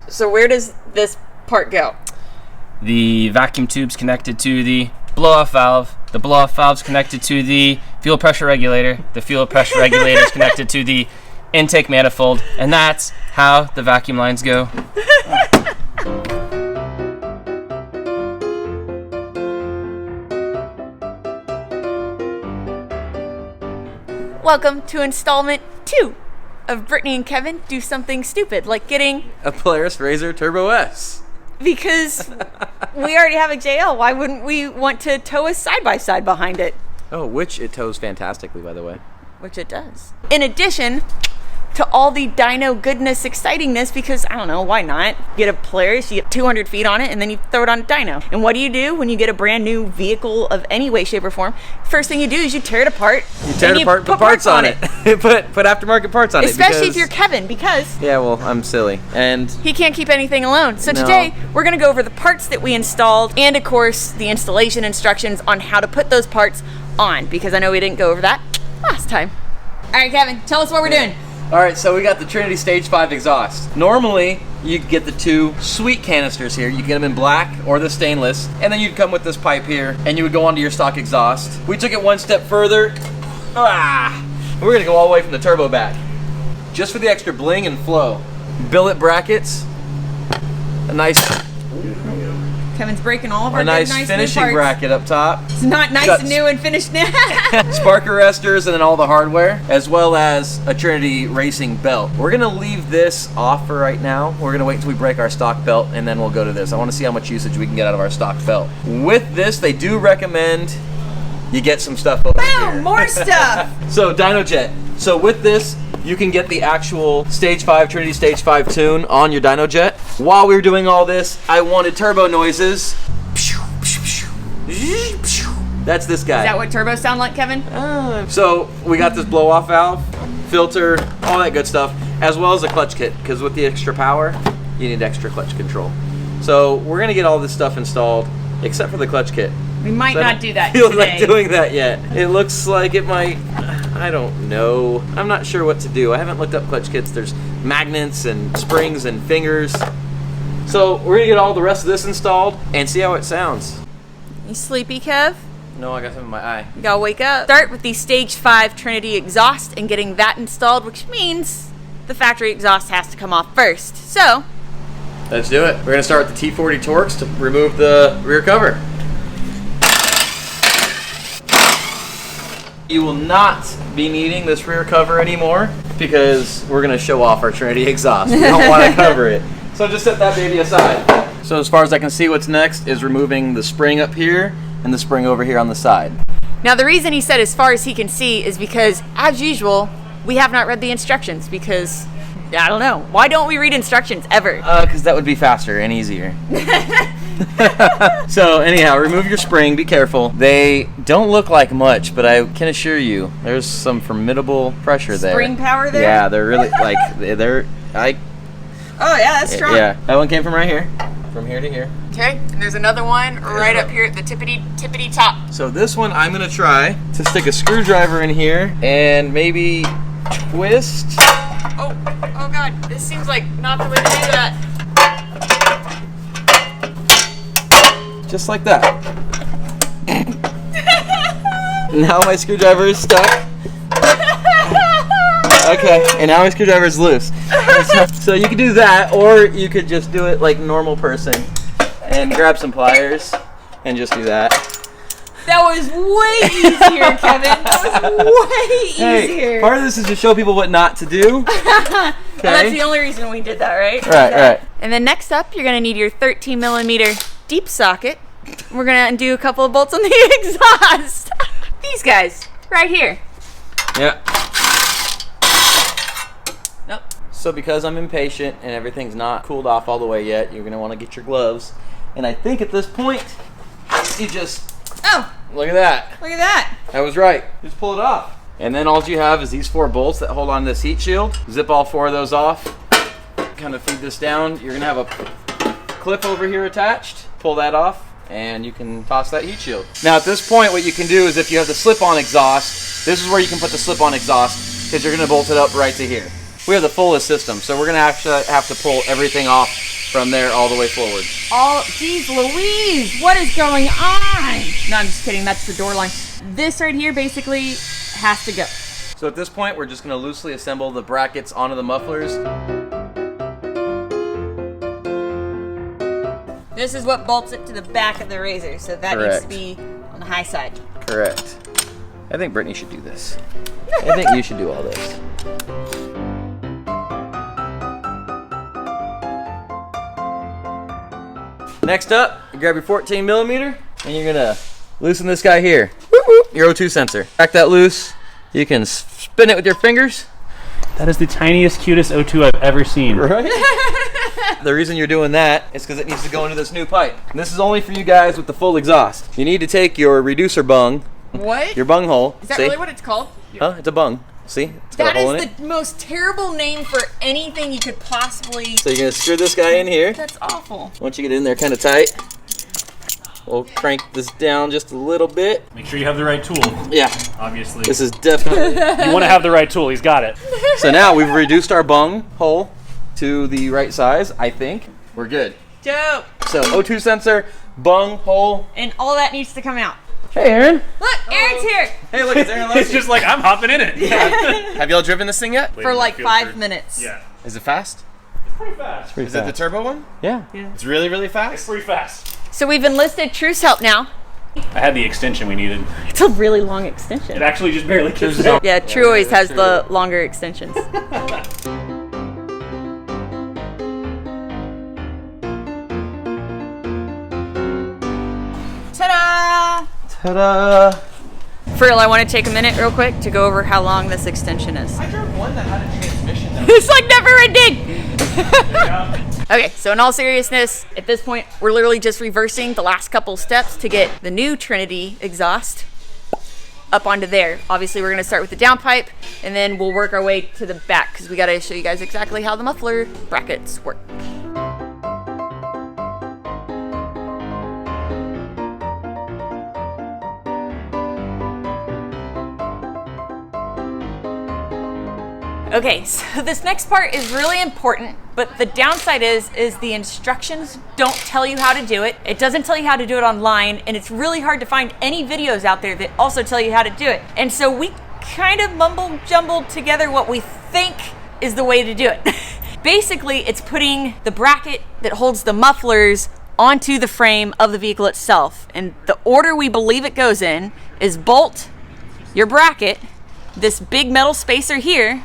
So where does this part go? The vacuum tube's connected to the blow-off valve. The blow-off valve's connected to the fuel pressure regulator. The fuel pressure regulator is connected to the intake manifold, and that's how the vacuum lines go. Welcome to installment 2 of Brittany and Kevin do something stupid, like getting a Polaris RZR Turbo S. Because we already have a JL, why wouldn't we want to tow a side-by-side behind it? Oh, which it tows fantastically, by the way. Which it does. In addition to all the dyno goodness, excitingness, because, I don't know, why not? Get a Polaris, you get 200 feet on it, and then you throw it on a dyno. And what do you do when you get a brand new vehicle of any way, shape, or form? First thing you do is you tear it apart. You tear it apart, put parts on it. put aftermarket parts on Especially if you're Kevin, because... Yeah, well, I'm silly. And he can't keep anything alone. So today, we're going to go over the parts that we installed, and of course, the installation instructions on how to put those parts on, because I know we didn't go over that last time. All right, Kevin, tell us what we're doing. All right, so we got the Trinity Stage 5 exhaust. Normally, you'd get the 2 sweet canisters here. You get them in black or the stainless, and then you'd come with this pipe here, and you would go onto your stock exhaust. We took it one step further. We're gonna go all the way from the turbo back. Just for the extra bling and flow. Billet brackets, a nice Kevin's breaking all of our nice nice finishing bracket up top. It's not nice and new and finished now. Spark arresters and then all the hardware, as well as a Trinity racing belt. We're gonna leave this off for right now. We're gonna wait until we break our stock belt and then we'll go to this. I wanna see how much usage we can get out of our stock belt. With this, they do recommend you get some stuff over here. Boom, more stuff. So Dynojet. So with this, you can get the actual Stage 5, Trinity Stage 5 tune on your Dynojet. While we were doing all this, I wanted turbo noises. That's this guy. Is that what turbos sound like, Kevin? So we got this blow-off valve, filter, all that good stuff, as well as a clutch kit, because with the extra power, you need extra clutch control. So we're gonna get all this stuff installed, except for the clutch kit. We might not do that feel today. like doing that yet. It looks like it might, I don't know. I'm not sure what to do. I haven't looked up clutch kits. There's magnets and springs and fingers. So we're gonna get all the rest of this installed and see how it sounds. You sleepy, Kev? No, I got something in my eye. You gotta wake up. Start with the Stage 5 Trinity exhaust and getting that installed, which means the factory exhaust has to come off first. So, let's do it. We're gonna start with the T40 Torx to remove the rear cover. You will not be needing this rear cover anymore because we're gonna show off our Trinity exhaust. We don't wanna cover it. So just set that baby aside. So as far as I can see, what's next is removing the spring up here and the spring over here on the side. Now the reason he said as far as he can see is because, as usual, we have not read the instructions because, I don't know. Why don't we read instructions ever? Because that would be faster and easier. So anyhow, remove your spring, be careful. They don't look like much, but I can assure you there's some formidable pressure there. Spring power there? Yeah, they're really, like, oh yeah, that's strong. Yeah, that one came from right here. From here to here. Okay, and there's another one right up here at the tippity top. So this one I'm gonna try to stick a screwdriver in here and maybe twist. Oh god, this seems like not the way to do that. Just like that. Now my screwdriver is stuck. Okay, and now my screwdriver is loose. So you could do that, or you could just do it like normal person and grab some pliers and just do that. That was way easier, Kevin. That was way easier. Hey, part of this is to show people what not to do. Okay. Well, that's the only reason we did that, right? Right. And then next up, you're going to need your 13 millimeter deep socket. We're going to undo a couple of bolts on the exhaust. These guys, right here. Yeah. Nope. So because I'm impatient and everything's not cooled off all the way yet, you're going to want to get your gloves. And I think at this point, you just... Oh! Look at that. Look at that. I was right. Just pull it off. And then all you have is these 4 bolts that hold on to this heat shield. Zip all 4 of those off. Kind of feed this down. You're going to have a clip over here attached. Pull that off and you can toss that heat shield. Now at this point, what you can do is if you have the slip-on exhaust, this is where you can put the slip-on exhaust because you're going to bolt it up right to here. We have the fullest system, so we're going to actually have to pull everything off from there all the way forward. Oh, geez Louise, what is going on? No, I'm just kidding, that's the door line. This right here basically has to go. So at this point, we're just gonna loosely assemble the brackets onto the mufflers. This is what bolts it to the back of the razor, so that needs to be on the high side. Correct. I think Brittany should do this. I think you should do all this. Next up, you grab your 14 millimeter and you're gonna loosen this guy here. Your O2 sensor. Back that loose. You can spin it with your fingers. That is the tiniest, cutest O2 I've ever seen. Right? The reason you're doing that is because it needs to go into this new pipe. And this is only for you guys with the full exhaust. You need to take your reducer bung. What? Your bung hole. Is that See? really what it's called? Huh? It's a bung. See? It's got That a hole in is it. the most terrible name for anything you could possibly... So you're gonna screw this guy in here. That's awful. Once you get in there kind of tight, we'll crank this down just a little bit. Make sure you have the right tool, Yeah, obviously. this is definitely... You want to have the right tool, he's got it. So now we've reduced our bung hole to the right size, I think. We're good. Dope. So O2 sensor, bung hole. And all that needs to come out. Hey Aaron. Look, Aaron's here Hey look, it's Aaron It's just like, I'm hopping in it. Have y'all driven this thing yet? for like 5 minutes. Yeah. Is it fast? Pretty fast. Is it the turbo one? Yeah. It's really, really fast? Pretty fast. So we've enlisted True's help now. I had the extension we needed. It's a really long extension. It actually just barely kicks out. Yeah, True always has the longer extensions. Ta-da! Ta-da! Frill, I want to take a minute real quick to go over how long this extension is. I drove one that had a transmission that It's like never ending! Okay, so in all seriousness, at this point, we're literally just reversing the last couple steps to get the new Trinity exhaust up onto there. Obviously, we're going to start with the downpipe, and then we'll work our way to the back, because we got to show you guys exactly how the muffler brackets work. Okay, so this next part is really important, but the downside is the instructions don't tell you how to do it. It doesn't tell you how to do it online, and it's really hard to find any videos out there that also tell you how to do it. And so we kind of jumbled together what we think is the way to do it. Basically, it's putting the bracket that holds the mufflers onto the frame of the vehicle itself. And the order we believe it goes in is bolt your bracket, this big metal spacer here,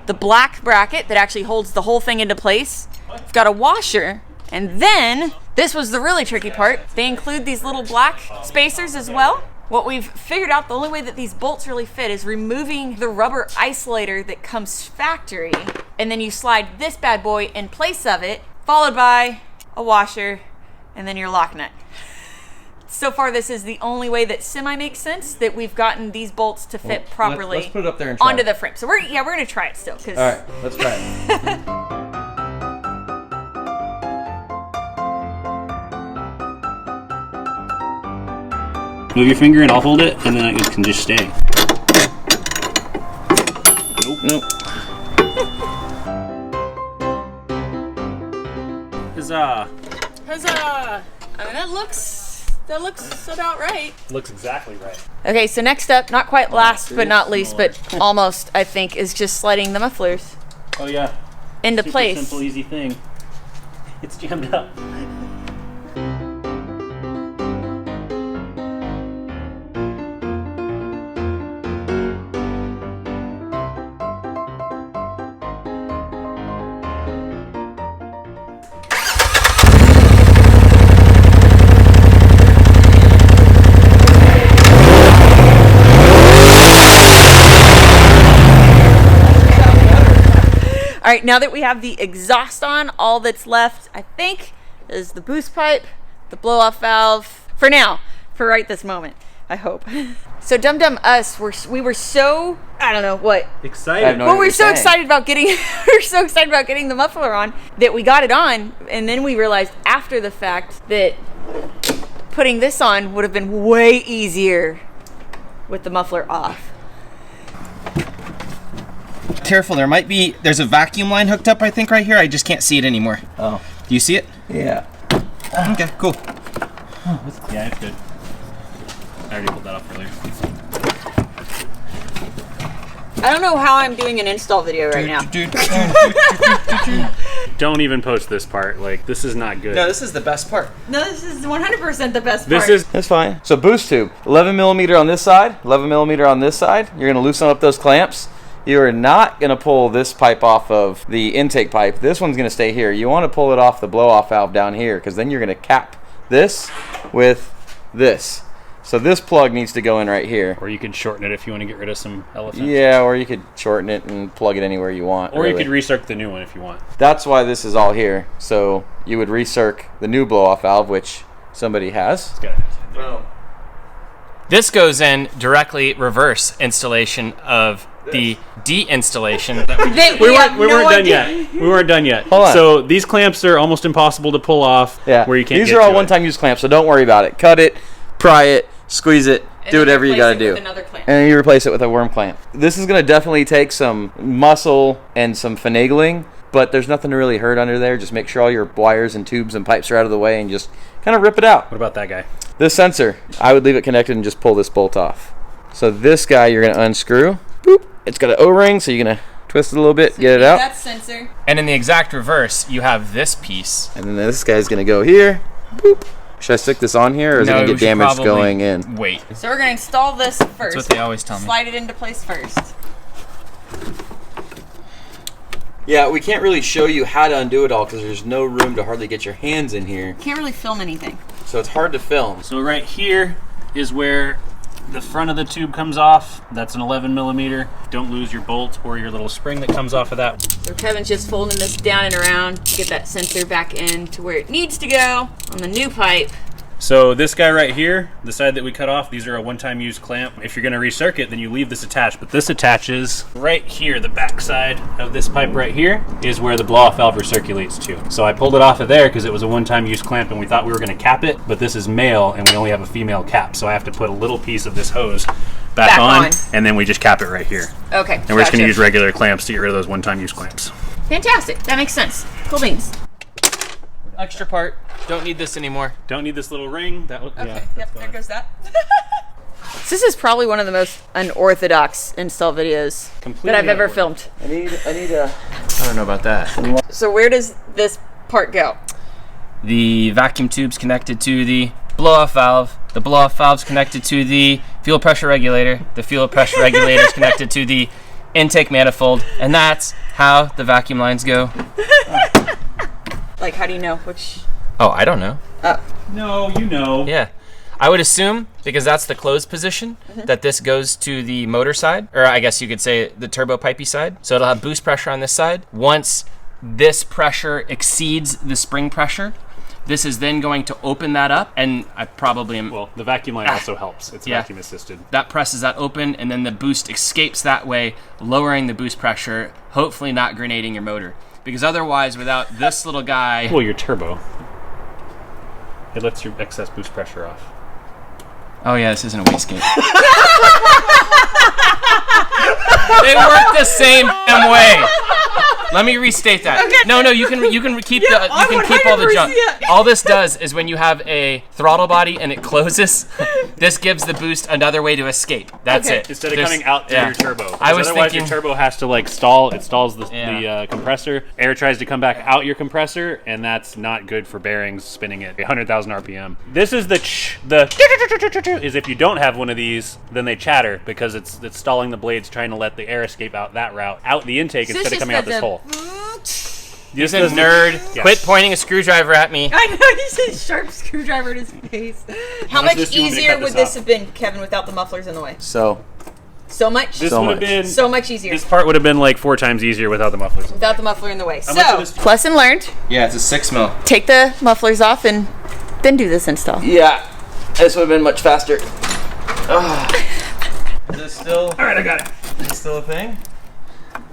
the black bracket that actually holds the whole thing into place. We've got a washer, and then, this was the really tricky part, they include these little black spacers as well. What we've figured out, the only way that these bolts really fit is removing the rubber isolator that comes factory, and then you slide this bad boy in place of it, followed by a washer, and then your lock nut. So far, this is the only way that semi makes sense that we've gotten these bolts to fit properly let's put it up there and try onto it. the frame. So we're gonna try it still. Cause All right, let's try it. Move your finger and I'll hold it, and then it can just stay. Nope. Huzzah. huzzah! I mean, that looks about right. Looks exactly right. Okay, so next up, not quite last but not least, but almost, I think, is just sliding the mufflers Oh yeah. into Super place. simple, easy thing. It's jammed up. All right, now that we have the exhaust on, all that's left, I think, is the boost pipe, the blow-off valve, for now, for right this moment, I hope. So Dum Dum Us, we were so, I don't know what, Excited. I have no but idea what we're you're so saying. excited about getting, the muffler on that we got it on, and then we realized after the fact that putting this on would have been way easier with the muffler off. Careful, there's a vacuum line hooked up, I think, right here. I just can't see it anymore. Oh. Do you see it? Yeah. Okay, cool. Yeah, it's good. I already pulled that off earlier. I don't know how I'm doing an install video right now. Don't even post this part. Like, this is not good. No, this is the best part. No, this is 100% the best This part. is That's fine. So boost tube, 11 millimeter on this side, 11 millimeter on this side. You're gonna loosen up those clamps. You are not gonna pull this pipe off of the intake pipe. This one's gonna stay here. You wanna pull it off the blow-off valve down here, because then you're gonna cap this with this. So this plug needs to go in right here. Or you could shorten it if you want to get rid of some elephants. Yeah, or you could shorten it and plug it anywhere you want. Or you really. could recirc the new one if you want. That's why this is all here. So you would recirc the new blow-off valve, which somebody has. It's got it. This goes in directly reverse installation of the de-installation. We weren't done yet. We weren't done yet. Hold on. So these clamps are almost impossible to pull off. Yeah. Where you can't. These get are all to it. one-time use clamps, so don't worry about it. Cut it, pry it, squeeze it, do whatever you gotta do. Another clamp. And then you replace it with a worm clamp. This is gonna definitely take some muscle and some finagling, but there's nothing to really hurt under there. Just make sure all your wires and tubes and pipes are out of the way and just kind of rip it out. What about that guy? This sensor, I would leave it connected and just pull this bolt off. So this guy you're gonna unscrew. Boop. It's got an O-ring, so you're gonna twist it a little bit, get it out. That sensor. And in the exact reverse, you have this piece. And then this guy's gonna go here. Boop. Should I stick this on here, or is it No, gonna we get should damaged probably going in? Wait. So we're gonna install this first. That's what they always tell me. Slide it into place first. Yeah, we can't really show you how to undo it all because there's no room to hardly get your hands in here. Can't really film anything. So it's hard to film. So right here is where the front of the tube comes off. That's an 11 millimeter. Don't lose your bolt or your little spring that comes off of that. So Kevin's just folding this down and around to get that sensor back in to where it needs to go on the new pipe. So this guy right here, the side that we cut off, these are a one-time use clamp. If you're gonna recircuit, then you leave this attached, but this attaches right here. The back side of this pipe right here is where the blow-off valve recirculates to. So I pulled it off of there because it was a one-time use clamp and we thought we were gonna cap it, but this is male and we only have a female cap. So I have to put a little piece of this hose back on, and then we just cap it right here. Okay. And we're just gonna use regular clamps to get rid of those one-time use clamps. Fantastic. That makes sense. Cool beans. Extra part. Don't need this anymore. Don't need this little ring. That Okay. yeah, Yep. There goes that. This is probably one of the most unorthodox install videos Completely that I've ever unorthodox. filmed. I need a. I don't know about that. So where does this part go? The vacuum tube's connected to the blow-off valve. The blow-off valve's connected to the fuel pressure regulator. The fuel pressure regulator is connected to the intake manifold, and that's how the vacuum lines go. Like, how do you know which? Oh, I don't know. No, you know. Yeah. I would assume, because that's the closed position, that this goes to the motor side, or I guess you could say the turbo pipey side. So it'll have boost pressure on this side. Once this pressure exceeds the spring pressure, this is then going to open that up, and I probably am. Well, the vacuum line also helps. It's Yeah. vacuum assisted. That presses that open, and then the boost escapes that way, lowering the boost pressure, hopefully not grenading your motor. Because otherwise, without this little guy... Well, your turbo. It lets your excess boost pressure off. Oh yeah, this isn't a wastegate. They work the same damn way. Let me restate that. Okay. No, you can keep keep all the junk. All this does is when you have a throttle body and it closes, this gives the boost another way to escape. That's Okay. it. Instead of coming out through your turbo. I was otherwise thinking your turbo has to like stall. It stalls the Yeah. compressor. Air tries to come back out your compressor, and that's not good for bearings spinning at 100,000 RPM. This is the is if you don't have one of these, then they chatter because it's stalling the blades, trying to let the air escape out that route, out the intake instead of coming out this hole. He's a nerd. Yes. Quit pointing a screwdriver at me. I know, he said sharp screwdriver in his face. How much this, you want me to easier cut would this this off? have been, Kevin, without the mufflers in the way? So So much? This So would have much. been So much easier. This part would have been like 4 times easier without the mufflers. Without the muffler in the way. much of So, this- lesson learned. Yeah, it's a 6 mil. Take the mufflers off and then do this install. yeah, this would have been much faster. Is this still? All right, I got it. Is this still a thing?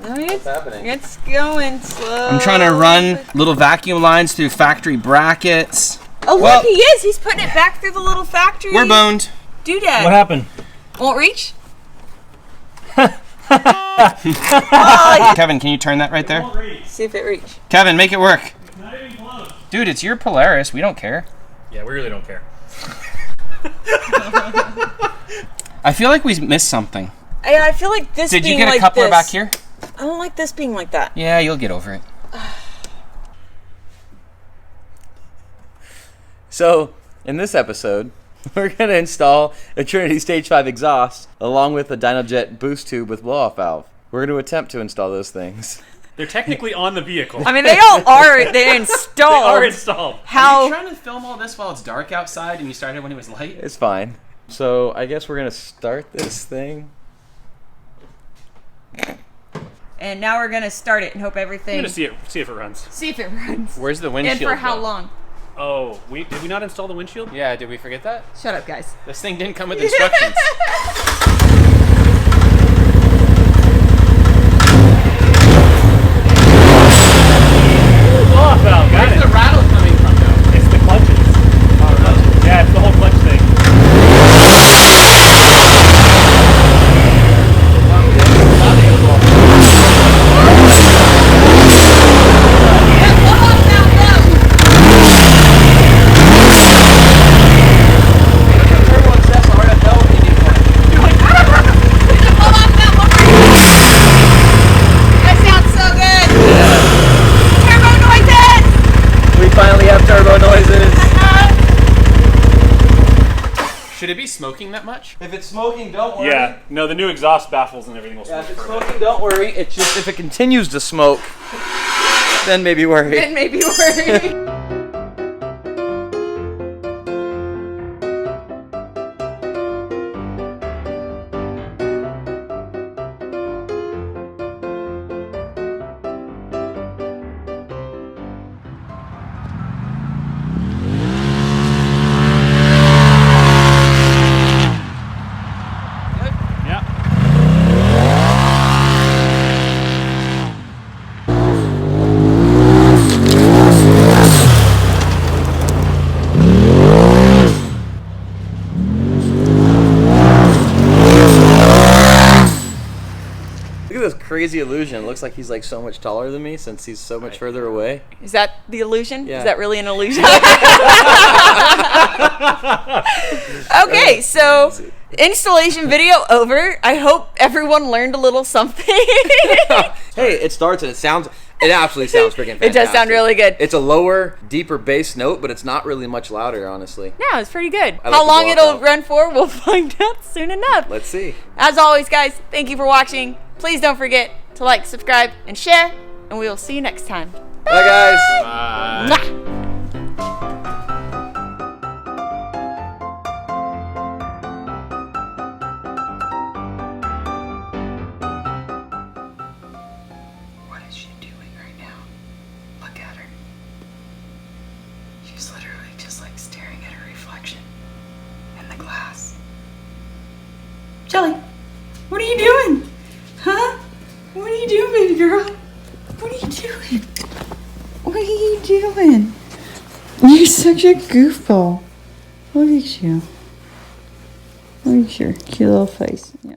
What's happening? It's going slow. I'm trying to run little vacuum lines through factory brackets. Oh, Well- look, he is. He's putting it back through the little factory. We're boned. Doodad. What happened? Won't reach? Kevin, can you turn that right there? See if it reach. Kevin, make it work. Not even close. Dude, it's your Polaris. We don't care. Yeah, we really don't care. I feel like we missed something. I feel like this Did being you get a like coupler this. back here? I don't like this being like that. Yeah, you'll get over it. So, in this episode, we're going to install a Trinity Stage 5 exhaust along with a Dynojet boost tube with blow-off valve. We're going to attempt to install those things. They're technically on the vehicle. I mean, they all are. They're installed. They are installed. Are you How? trying to film all this while it's dark outside and you started when it was light? It's fine. So, I guess we're going to start this thing. And now we're gonna start it and hope everything. I'm gonna see if it runs. See if it runs. Where's the windshield? And for how though? long? Oh, did we not install the windshield? Yeah, did we forget that? Shut up, guys. This thing didn't come with instructions. Blow-off valve, got Where's it. the rattle coming from, though? It's the clutches. Yeah, it's the whole clutch thing. That sounds so good. Turbo noises. We finally have turbo noises. Should it be smoking that much? If it's smoking, don't worry. Yeah, no, the new exhaust baffles and everything will Yeah, smoke if it's further. smoking, don't worry. It's just if it continues to smoke, then maybe worry. Then maybe worry. Yeah. Look at this crazy illusion. It looks like he's like so much taller than me since he's so much further away. Is that the illusion? Yeah. Is that really an illusion? Okay, so installation video over. I hope everyone learned a little something. Hey, it starts and it absolutely sounds freaking fantastic. It does sound really good. It's a lower, deeper bass note, but it's not really much louder, honestly. Yeah, it's pretty good. I like How the long blowoff it'll valve. run for, we'll find out soon enough. Let's see. As always, guys, thank you for watching. Please don't forget to like, subscribe, and share, and we will see you next time. Bye, guys. Mwah. What is she doing right now? Look at her. She's literally just like staring at her reflection in the glass. Jelly, what are you doing? Huh? What are you doing, baby girl? What are you doing? What are you doing? You're such a goofball. Look at you. Look at your cute little face. Yeah.